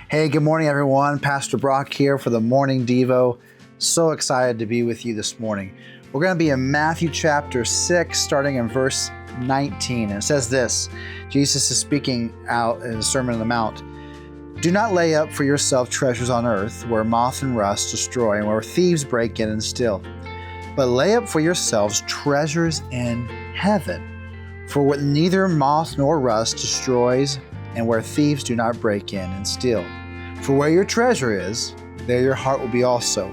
Hey, good morning, everyone. Pastor Brock here for the Morning Devo. So excited to be with you this morning. We're going to be in Matthew chapter 6, starting in verse 19. And it says this, Jesus is speaking out in the Sermon on the Mount. Do not lay up for yourself treasures on earth, where moth and rust destroy, and where thieves break in and steal. But lay up for yourselves treasures in heaven, for what neither moth nor rust destroys, and where thieves do not break in and steal. For where your treasure is, there your heart will be also.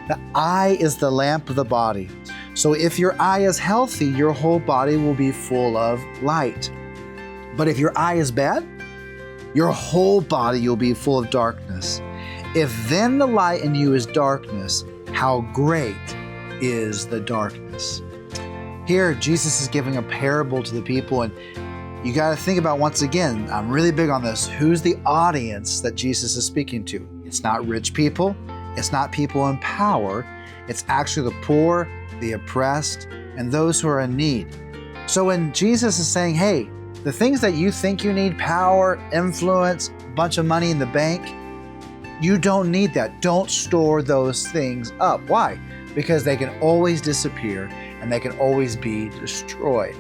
The eye is the lamp of the body. So if your eye is healthy, your whole body will be full of light. But if your eye is bad, your whole body will be full of darkness. If then the light in you is darkness, how great is the darkness? Here, Jesus is giving a parable to the people, and you got to think about, once again, I'm really big on this, who's the audience that Jesus is speaking to? It's not rich people. It's not people in power. It's actually the poor, the oppressed, and those who are in need. So when Jesus is saying, hey, the things that you think you need, power, influence, a bunch of money in the bank, you don't need that. Don't store those things up. Why? Because they can always disappear and they can always be destroyed.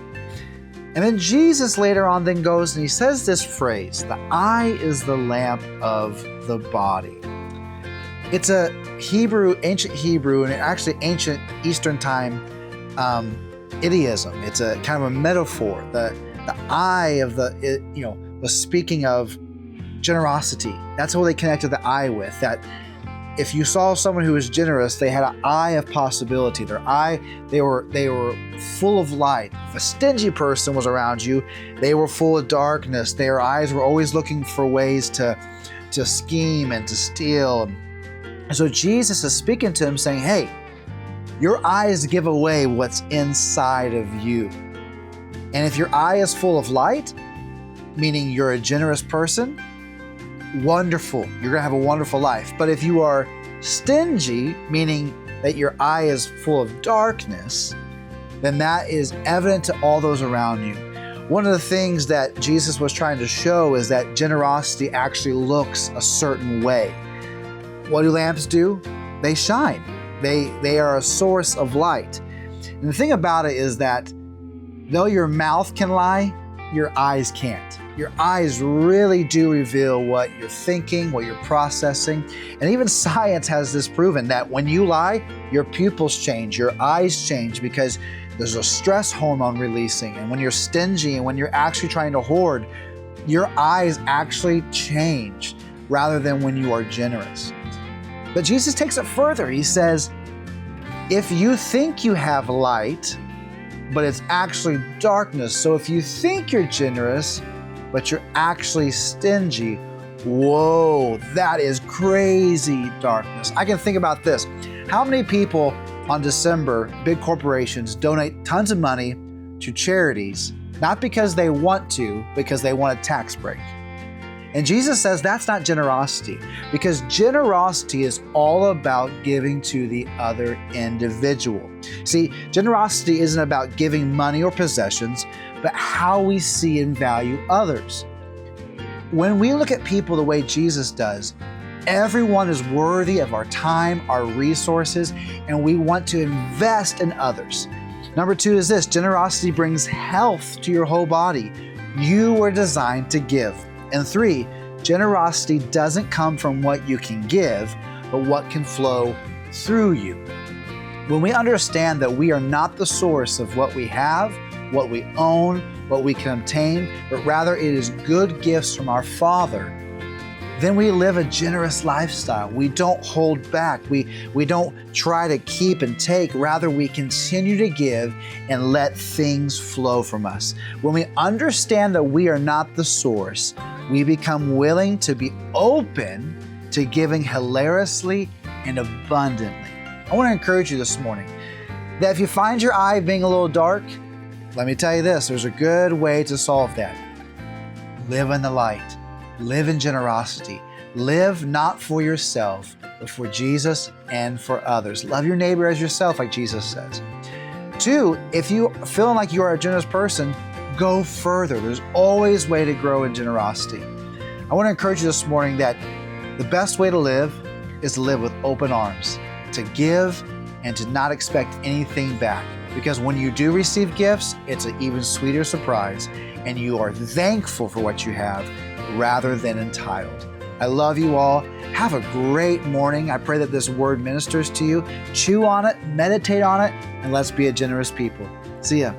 And then Jesus later on then goes and he says this phrase, the eye is the lamp of the body. It's a ancient Hebrew, and actually ancient Eastern time idiom. It's a kind of a metaphor. The eye of was speaking of generosity. That's what they connected the eye with, that if you saw someone who was generous, they had an eye of possibility. They were full of light. If a stingy person was around you, they were full of darkness. Their eyes were always looking for ways to scheme and to steal. And so Jesus is speaking to him saying, hey, your eyes give away what's inside of you. And if your eye is full of light, meaning you're a generous person, wonderful. You're going to have a wonderful life. But if you are stingy, meaning that your eye is full of darkness, then that is evident to all those around you. One of the things that Jesus was trying to show is that generosity actually looks a certain way. What do lamps do? They shine. They are a source of light. And the thing about it is that though your mouth can lie, your eyes can't. Your eyes really do reveal what you're thinking, what you're processing. And even science has this proven that when you lie, your pupils change, your eyes change, because there's a stress hormone releasing. And when you're stingy and when you're actually trying to hoard, your eyes actually change rather than when you are generous. But Jesus takes it further. He says, if you think you have light, but it's actually darkness. So if you think you're generous, but you're actually stingy, whoa, that is crazy darkness. I can think about this. How many people on December, big corporations, donate tons of money to charities, not because they want to, because they want a tax break? And Jesus says that's not generosity, because generosity is all about giving to the other individual. See, generosity isn't about giving money or possessions, but how we see and value others. When we look at people the way Jesus does, everyone is worthy of our time, our resources, and we want to invest in others. Number 2 is this: generosity brings health to your whole body. You were designed to give. And 3, generosity doesn't come from what you can give, but what can flow through you. When we understand that we are not the source of what we have, what we own, what we can obtain, but rather it is good gifts from our Father, then we live a generous lifestyle. We don't hold back. We don't try to keep and take. Rather, we continue to give and let things flow from us. When we understand that we are not the source, we become willing to be open to giving hilariously and abundantly. I want to encourage you this morning that if you find your eye being a little dark, let me tell you this, there's a good way to solve that. Live in the light. Live in generosity. Live not for yourself, but for Jesus and for others. Love your neighbor as yourself, like Jesus says. 2, if you feeling like you are a generous person, go further. There's always a way to grow in generosity. I want to encourage you this morning that The best way to live is to live with open arms, to give and to not expect anything back. Because when you do receive gifts, it's an even sweeter surprise, and you are thankful for what you have rather than entitled. I love you all. Have a great morning. I pray that this word ministers to you. Chew on it, meditate on it, and let's be a generous people. See ya.